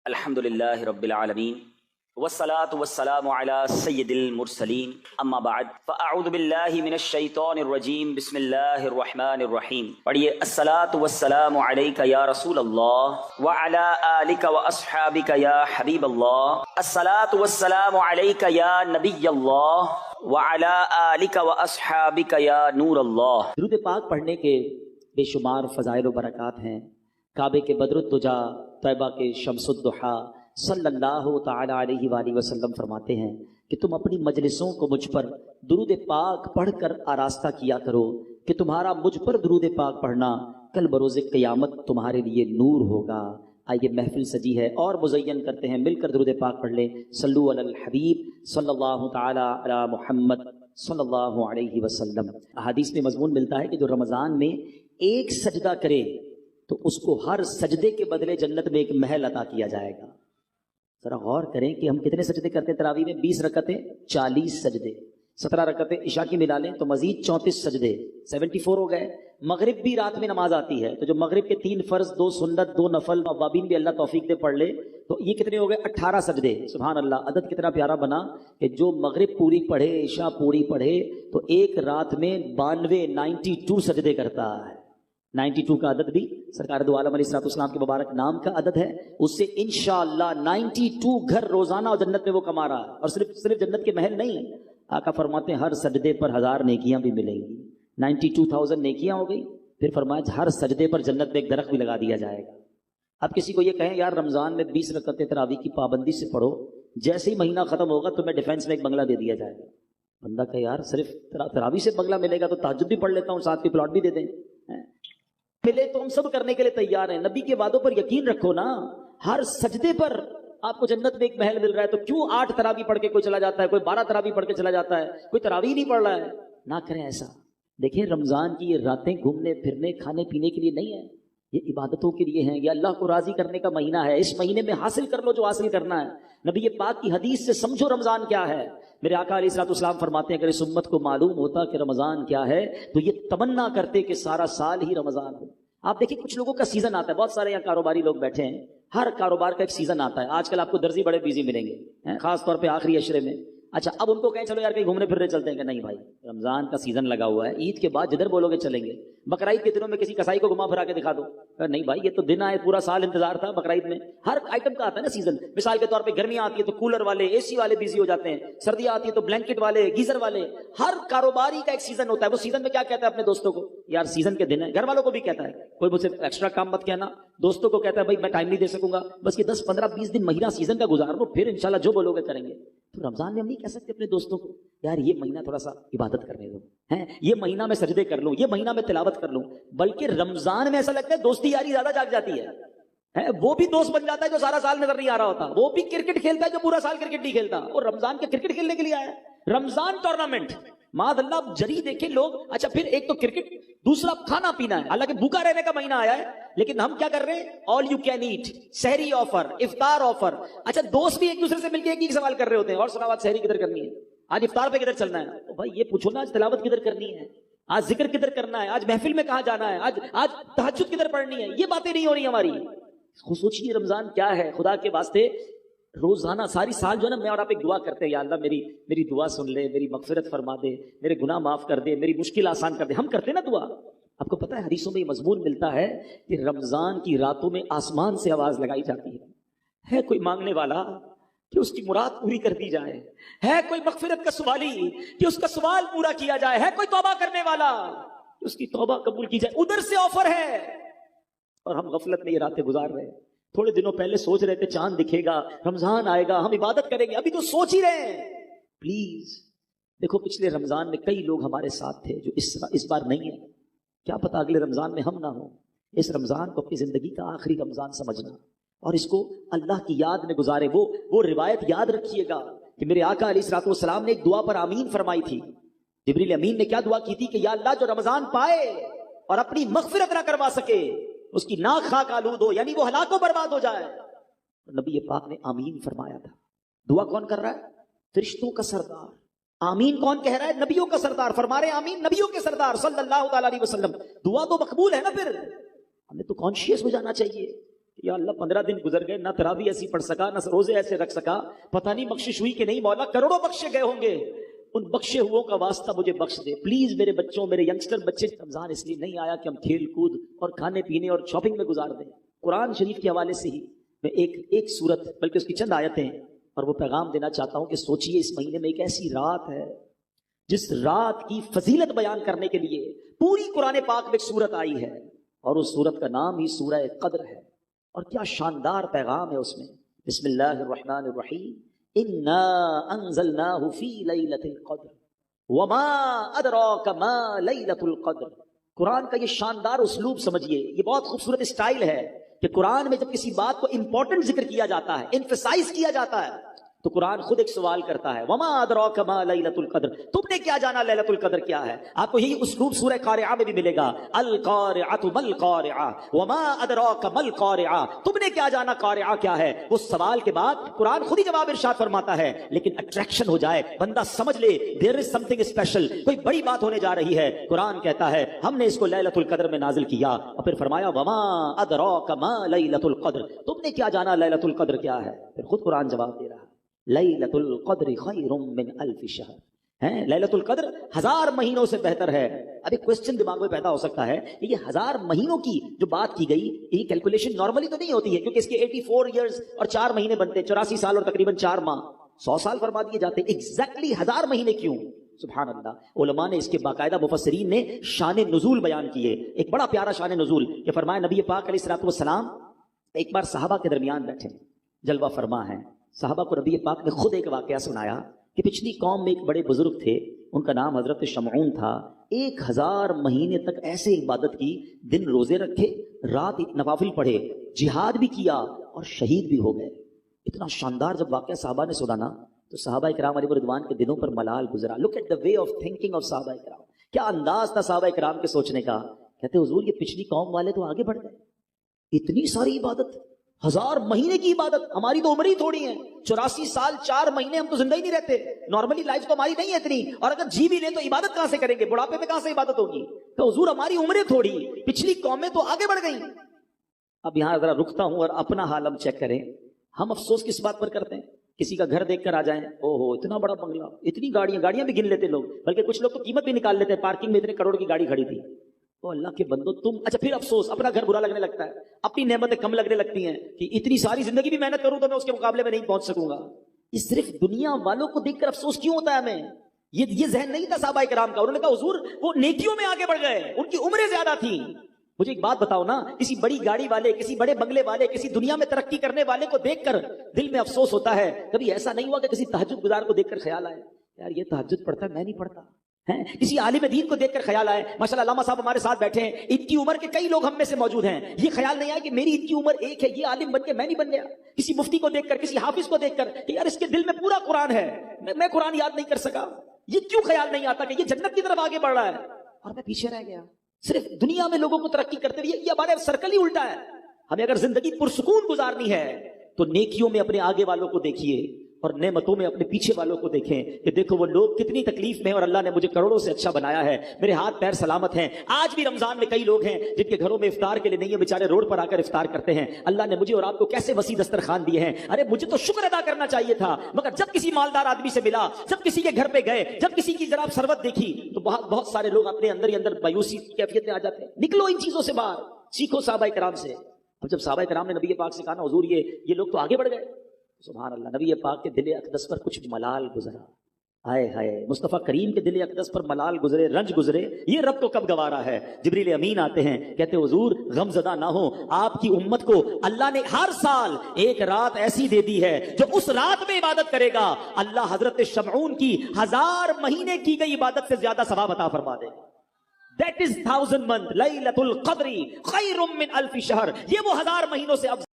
الحمدللہ رب العالمین والصلاة والسلام علی سید المرسلین اما بعد فاعوذ باللہ من الشیطان الرجیم بسم اللہ الرحمن الرحیم. پڑھیے الصلاة والسلام علیک یا رسول اللہ وعلی آلک واصحابک یا حبیب اللہ. الصلاة والسلام علیک یا نبی اللہ وعلی آلک واصحابک یا نور اللہ. درود پاک پڑھنے کے بے شمار فضائل و برکات ہیں. کعبے کے بدر الدجا طیبہ کے شمس الضحیٰ صلی اللہ تعالی علیہ وآلہ وسلم فرماتے ہیں کہ تم اپنی مجلسوں کو مجھ پر درود پاک پڑھ کر آراستہ کیا کرو کہ تمہارا مجھ پر درود پاک پڑھنا کل بروز قیامت تمہارے لیے نور ہوگا. آئیے محفل سجی ہے اور مزین کرتے ہیں، مل کر درود پاک پڑھ لیں. صلو علی الحبیب صلی اللہ تعالی علی محمد صلی اللہ علیہ وسلم. احادیث میں مضمون ملتا ہے کہ جو رمضان میں ایک سجدہ کرے تو اس کو ہر سجدے کے بدلے جنت میں ایک محل عطا کیا جائے گا. ذرا غور کریں کہ ہم کتنے سجدے کرتے ہیں تراویح میں؟ 20 رکعتیں 40 سجدے، 17 رکعتیں عشاء کی ملا لیں تو مزید 34 سجدے، 74 ہو گئے. مغرب بھی رات میں نماز آتی ہے تو جو مغرب کے 3 فرض، 2 سنت، 2 نفل اوابین بھی اللہ توفیق دے پڑھ لے تو یہ کتنے ہو گئے؟ 18 سجدے. سبحان اللہ، عدد کتنا پیارا بنا کہ جو مغرب پوری پڑھے، عشاء پوری پڑھے تو ایک رات میں 92 سجدے کرتا ہے. 92 کا عدد بھی سرکار دو عالم علیہ السلام کے مبارک نام کا عدد ہے. اس سے انشاءاللہ 92 گھر روزانہ اور جنت میں وہ کما رہا ہے. اور صرف جنت کے محل نہیں، آقا فرماتے ہیں ہر سجدے پر 1000 نیکیاں بھی ملیں گی. 92,000 نیکیاں ہو گئی. پھر فرمایا ہر سجدے پر جنت میں ایک درخت بھی لگا دیا جائے گا. اب کسی کو یہ کہیں یار رمضان میں 20 رکعتیں تراویح کی پابندی سے پڑھو، جیسے ہی مہینہ ختم ہوگا تو میں ڈیفینس میں ایک بنگلہ دے دیا جائے گا. بندہ کہ یار صرف تراویح سے بنگلہ ملے گا تو تہجد بھی پڑھ لیتا ہوں، ساتھ کی پلاٹ بھی دے دیں. ملے تو ہم سب کرنے کے لیے تیار ہیں. نبی کے وعدوں پر یقین رکھو نا. ہر سجدے پر آپ کو جنت میں ایک محل مل رہا ہے تو کیوں 8 تراویح پڑھ کے کوئی چلا جاتا ہے، کوئی 12 تراویح پڑھ کے چلا جاتا ہے، کوئی تراویح نہیں پڑھ رہا ہے. نہ کریں ایسا. دیکھیں رمضان کی یہ راتیں گھومنے پھرنے کھانے پینے کے لیے نہیں ہے، یہ عبادتوں کے لیے ہیں. یہ اللہ کو راضی کرنے کا مہینہ ہے. اس مہینے میں حاصل کر لو جو حاصل کرنا ہے. نبی پاک کی حدیث سے سمجھو رمضان کیا ہے. میرے آقا علیہ السلام فرماتے ہیں اگر اس امت کو معلوم ہوتا کہ رمضان کیا ہے تو یہ تمنا کرتے کہ سارا سال ہی رمضان ہو. آپ دیکھیں کچھ لوگوں کا سیزن آتا ہے، بہت سارے یہاں کاروباری لوگ بیٹھے ہیں، ہر کاروبار کا ایک سیزن آتا ہے. آج کل آپ کو درزی بڑے بیزی ملیں گے، خاص طور پہ آخری عشرے میں. اچھا اب ان کو کہیں چلو یار کہیں گھومنے پھرنے چلتے ہیں کہ نہیں بھائی رمضان کا سیزن لگا ہوا ہے، عید کے بعد جدھر بولو گے چلیں گے. بقرعید کے دنوں میں کسی کسائی کو گھما پھرا کے دکھا دو. نہیں بھائی یہ تو دن آئے، پورا سال انتظار تھا. بقرعید میں ہر آئٹم کا آتا ہے نا سیزن. مثال کے طور پہ گرمیاں آتی ہے تو کولر والے، اے سی والے بیزی ہو جاتے ہیں. سردیاں آتی ہے تو بلینکٹ والے، گیزر والے. ہر کاروباری کا ایک سیزن ہوتا ہے. وہ سیزن میں کیا کہتا ہے اپنے دوستوں کو؟ یار سیزن کے دن ہے. گھر والوں کو بھی کہتا ہے، کوئی مجھ سے ایکسٹرا کام مت کہنا. دوستوں کو کہتا ہے بھائی میں ٹائم نہیں دے سکوں گا، بس یہ 10 15 20 دن مہینہ سیزن کا گزار لو، پھر انشاءاللہ جو بولو گے کریں گے. تو رمضان میں ہم نہیں کہہ سکتے اپنے دوستوں کو یار یہ مہینہ تھوڑا سا عبادت کرنے دو، یہ مہینہ میں سجدے کر لوں، یہ مہینہ میں تلاوت کر لوں. بلکہ رمضان میں ایسا لگتا ہے دوستی یاری زیادہ جاگ جاتی ہے. وہ بھی دوست بن جاتا ہے جو سارا سال نظر نہیں آ رہا ہوتا. وہ بھی کرکٹ کھیلتا ہے جو پورا سال کرکٹ نہیں کھیلتا. اور رمضان کے کرکٹ کھیلنے کے لیے آیا ہے. رمضان ٹورنامنٹ معاذ اللہ جری دیکھیں لوگ. اچھا پھر ایک تو کرکٹ، دوسرا کھانا پینا ہے. حالانکہ بھوکا رہنے کا مہینہ آیا ہے لیکن ہم کیا کر رہے ہیں؟ آل یو کین ایٹ، سحری آفر، افطار آفر. اچھا دوست بھی ایک دوسرے سے مل کے ایک ہی سوال کر رہے ہوتے ہیں، اور سناؤ آج سحری کدھر کرنی ہے، آج افطار پہ کدھر چلنا ہے. تو بھائی یہ پوچھو نا آج تلاوت کدھر کرنی ہے، آج ذکر کدھر کرنا ہے، آج محفل میں کہاں جانا ہے، آج تہجد کدھر پڑھنی ہے. یہ باتیں نہیں ہو رہی ہماری. سوچیے رمضان کیا ہے. خدا کے واسطے روزانہ ساری سال جو ہے نا میں اور آپ ایک دعا کرتے ہیں، یا اللہ میری دعا سن لے، میری مغفرت فرما دے، میرے گناہ معاف کر دے، میری مشکل آسان کر دے. ہم کرتے ہیں نا دعا. آپ کو پتہ ہے حدیثوں میں یہ مضمون ملتا ہے کہ رمضان کی راتوں میں آسمان سے آواز لگائی جاتی ہے کوئی مانگنے والا کہ اس کی مراد پوری کر دی جائے، ہے کوئی مغفرت کا سوالی کہ اس کا سوال پورا کیا جائے، ہے کوئی توبہ کرنے والا کہ اس کی توبہ قبول کی جائے. ادھر سے آفر ہے اور ہم غفلت میں یہ راتیں گزار رہے ہیں. تھوڑے دنوں پہلے سوچ رہے تھے چاند دکھے گا، رمضان آئے گا، ہم عبادت کریں گے. ابھی تو سوچ ہی رہے ہیں. پلیز دیکھو پچھلے رمضان میں کئی لوگ ہمارے ساتھ تھے جو اس بار نہیں ہے. کیا پتا اگلے رمضان میں ہم نہ ہوں. اس رمضان کو اپنی زندگی کا آخری رمضان سمجھنا اور اس کو اللہ کی یاد میں گزارے. وہ روایت یاد رکھیے گا کہ میرے آقا علیہ السلام نے ایک دعا پر آمین فرمائی تھی. جبریل امین نے کیا دعا کی تھی کہ یا اللہ جو رمضان پائے اور اپنی مغفرت نہ کروا سکے اس کی ناک خاک آلود ہو، یعنی وہ ہلاک و برباد ہو جائے. نبی پاک نے آمین فرمایا تھا. دعا کون کر رہا ہے؟ فرشتوں کا سردار. آمین کون کہہ رہا ہے؟ نبیوں کا سردار. فرما رہے آمین نبیوں کے سردار صلی اللہ تعالی علیہ وسلم. دعا تو مقبول ہے نا. پھر ہمیں تو کانشیس ہو جانا چاہیے یا اللہ 15 دن گزر گئے، نہ تراویح ایسی پڑھ سکا، نہ روزے ایسے رکھ سکا، پتہ نہیں بخشش ہوئی کہ نہیں، مولا کروڑوں بخشے گئے ہوں گے، ان بخشے ہوئوں کا واسطہ مجھے بخش دے پلیز۔ میرے بچوں، میرے ینگسٹر بچے، رمضان اس لیے نہیں آیا کہ ہم کھیل کود اور کھانے پینے اور شاپنگ میں گزار دیں۔ قرآن شریف کے حوالے سے ہی میں ایک سورت بلکہ اس کی چند آیتیں اور وہ پیغام دینا چاہتا ہوں کہ سوچئے اس مہینے میں ایک ایسی رات ہے جس رات کی فضیلت بیان کرنے کے لیے پوری قرآن پاک میں ایک سورت آئی ہے، اور اس سورت کا نام ہی سورہ قدر ہے، اور کیا شاندار پیغام ہے اس میں۔ بسم اللہ الرحمن الرحیم، انا انزلناہ فی لیلۃ القدر وما ادراک ما لیلۃ القدر۔ قرآن کا یہ شاندار اسلوب سمجھیے، یہ بہت خوبصورت اسٹائل ہے کہ قرآن میں جب کسی بات کو امپورٹنٹ ذکر کیا جاتا ہے، ایمفسائز کیا جاتا ہے، تو قرآن خود ایک سوال کرتا ہے، وما ادراک ما لیلۃ القدر، تم نے کیا جانا لیلۃ القدر کیا ہے؟ آپ کو یہی اسلوب سورہ قارعہ میں بھی ملے گا، القارعۃ ما القارعہ وما ادراک ما القارعہ، تم نے کیا جانا قارعہ کیا ہے؟ وہ سوال کے بعد قرآن خود ہی جواب ارشاد فرماتا ہے، لیکن اٹریکشن ہو جائے، بندہ سمجھ لے دیر از سم تھنگ اسپیشل، کوئی بڑی بات ہونے جا رہی ہے، قرآن کہتا ہے ہم نے اس کو لیلۃ القدر میں نازل کیا، اور پھر فرمایا وما ادراک ما لیلۃ القدر، تم نے کیا جانا لیلۃ القدر کیا ہے؟ پھر خود قرآن جواب دے رہا ہے، لیلۃ القدر خیر من الف شہر، ہیں لیلۃ القدر 1000 مہینوں سے بہتر ہے۔ اب ایک کوسچن دماغ میں پیدا ہو سکتا ہے، یہ 1000 مہینوں کی جو بات کی گئی، یہ کیلکولیشن نارملی تو نہیں ہوتی ہے، کیونکہ اس کے 84 ایئرز اور 4 مہینے بنتے ہیں، 84 سال اور تقریباً 4 ماہ، 100 سال فرما دیے جاتے ہیں، ایگزیکٹلی 1000 مہینے کیوں؟ سبحان اللہ، علماء نے اس کے باقاعدہ مفسرین نے شان نزول بیان کیے، ایک بڑا پیارا شان نزول کہ فرمایا نبی پاک علیہ الصلوۃ والسلام ایک بار صحابہ کے درمیان بیٹھے، جلوہ فرما ہے، صحابہ کو نبی پاک نے خود ایک واقعہ سنایا کہ پچھلی قوم میں ایک بڑے بزرگ تھے، ان کا نام حضرت شمعون تھا، 1000 مہینے تک ایسے عبادت کی، دن روزے رکھے، رات نوافل پڑھے، جہاد بھی کیا اور شہید بھی ہو گئے۔ اتنا شاندار جب واقعہ صحابہ نے سنا نا، تو صحابہ کرام علیہ رضوان کے دنوں پر ملال گزرا۔ Look at the way of thinking of صحابہ کرام، کیا انداز تھا صحابہ کرام کے سوچنے کا۔ کہتے حضور یہ پچھلی قوم والے تو آگے بڑھ گئے، اتنی ساری عبادت، 1000 مہینے کی عبادت، ہماری تو عمر ہی تھوڑی ہے، 84 سال 4 مہینے ہم تو زندہ ہی نہیں رہتے، نارملی لائف تو ہماری نہیں ہے اتنی، اور اگر جی بھی لیں تو عبادت کہاں سے کریں گے، بڑھاپے میں کہاں سے عبادت ہوگی؟ تو حضور ہماری عمریں تھوڑی، پچھلی قومیں تو آگے بڑھ گئیں۔ اب یہاں ذرا رکتا ہوں اور اپنا حال ہم چیک کریں، ہم افسوس کس بات پر کرتے ہیں؟ کسی کا گھر دیکھ کر آ جائیں، او ہو اتنا بڑا بنگلہ، اتنی گاڑیاں بھی گن لیتے لوگ، بلکہ کچھ لوگ تو قیمت بھی نکال لیتے ہیں، پارکنگ میں اتنے کروڑ کی گاڑی کھڑی تھی۔ تو اللہ کے بندو تم، اچھا پھر افسوس، اپنا گھر برا لگنے لگتا ہے، اپنی نعمتیں کم لگنے لگتی ہیں کہ اتنی ساری زندگی بھی محنت کروں تو میں اس کے مقابلے میں نہیں پہنچ سکوں گا۔ یہ صرف دنیا والوں کو دیکھ کر افسوس کیوں ہوتا ہے ہمیں؟ یہ ذہن نہیں تھا صحابہ کرام کا، انہوں نے کہا حضور وہ نیکیوں میں آگے بڑھ گئے، ان کی عمریں زیادہ تھیں۔ مجھے ایک بات بتاؤ نا، کسی بڑی گاڑی والے، کسی بڑے بنگلے والے، کسی دنیا میں ترقی کرنے والے کو دیکھ کر دل میں افسوس ہوتا ہے، کبھی ایسا نہیں ہوا کہ کسی تہجد گزار کو دیکھ کر خیال آئے یار یہ تہجد پڑھتا ہے میں نہیں پڑھتا ہے، کسی عالم دین کو دیکھ کر خیال آئے، ماشاءاللہ علامہ صاحب ہمارے ساتھ بیٹھے ہیں، ان کی عمر کے کئی لوگ ہم میں سے موجود ہیں، یہ خیال نہیں آیا کہ میری ان کی عمر ایک ہے، یہ عالم بن کے میں نہیں بن گیا، کسی مفتی کو دیکھ کر، کسی حافظ کو دیکھ کر کہ یار اس کے دل میں پورا قرآن ہے، میں قرآن یاد نہیں کر سکا، یہ کیوں خیال نہیں آتا کہ یہ جنت کی طرف آگے بڑھ رہا ہے اور میں پیچھے رہ گیا؟ صرف دنیا میں لوگوں کو ترقی کرتے ہوئے، یہ ہمارے سرکل ہی الٹا ہے۔ ہمیں اگر زندگی پرسکون گزارنی ہے تو نیکیوں میں اپنے آگے والوں کو دیکھیے اور نعمتوں میں اپنے پیچھے والوں کو دیکھیں کہ دیکھو وہ لوگ کتنی تکلیف میں ہیں اور اللہ نے مجھے کروڑوں سے اچھا بنایا ہے، میرے ہاتھ پیر سلامت ہیں۔ آج بھی رمضان میں کئی لوگ ہیں جن کے گھروں میں افطار کے لیے نہیں ہے، بیچارے روڈ پر آ کر افطار کرتے ہیں۔ اللہ نے مجھے اور آپ کو کیسے وسیع دسترخوان دیے ہیں، ارے مجھے تو شکر ادا کرنا چاہیے تھا، مگر جب کسی مالدار آدمی سے ملا، جب کسی کے گھر پہ گئے، جب کسی کی ذرا سروت دیکھی تو بہت سارے لوگ اپنے اندر ہی اندر مایوسی کی کیفیت میں آ جاتے ہیں۔ نکلو ان چیزوں سے باہر، سیکھو صحابہ کرام سے۔ اب جب صحابہ کرام نے نبی پاک سے کہا نا حضور یہ لوگ تو آگے بڑھ گئے، سبحان اللہ، نبی پاک کے دل اقدس پر کچھ ملال گزرا، ہائے ہائے، مصطفیٰ کریم کے دل اقدس پر ملال گزرے، رنج گزرے، یہ رب کو کب گوارا ہے۔ جبریل امین آتے ہیں، کہتے حضور غم زدہ نہ ہو، آپ کی امت کو اللہ نے ہر سال ایک رات ایسی دے دی ہے جو اس رات میں عبادت کرے گا اللہ حضرت شمعون کی 1000 مہینے کی گئی عبادت سے زیادہ ثواب عطا فرما دے۔ That is 1000 month، لیلۃ القدر خیر من الف شہر، یہ وہ 1000 مہینوں سے افضل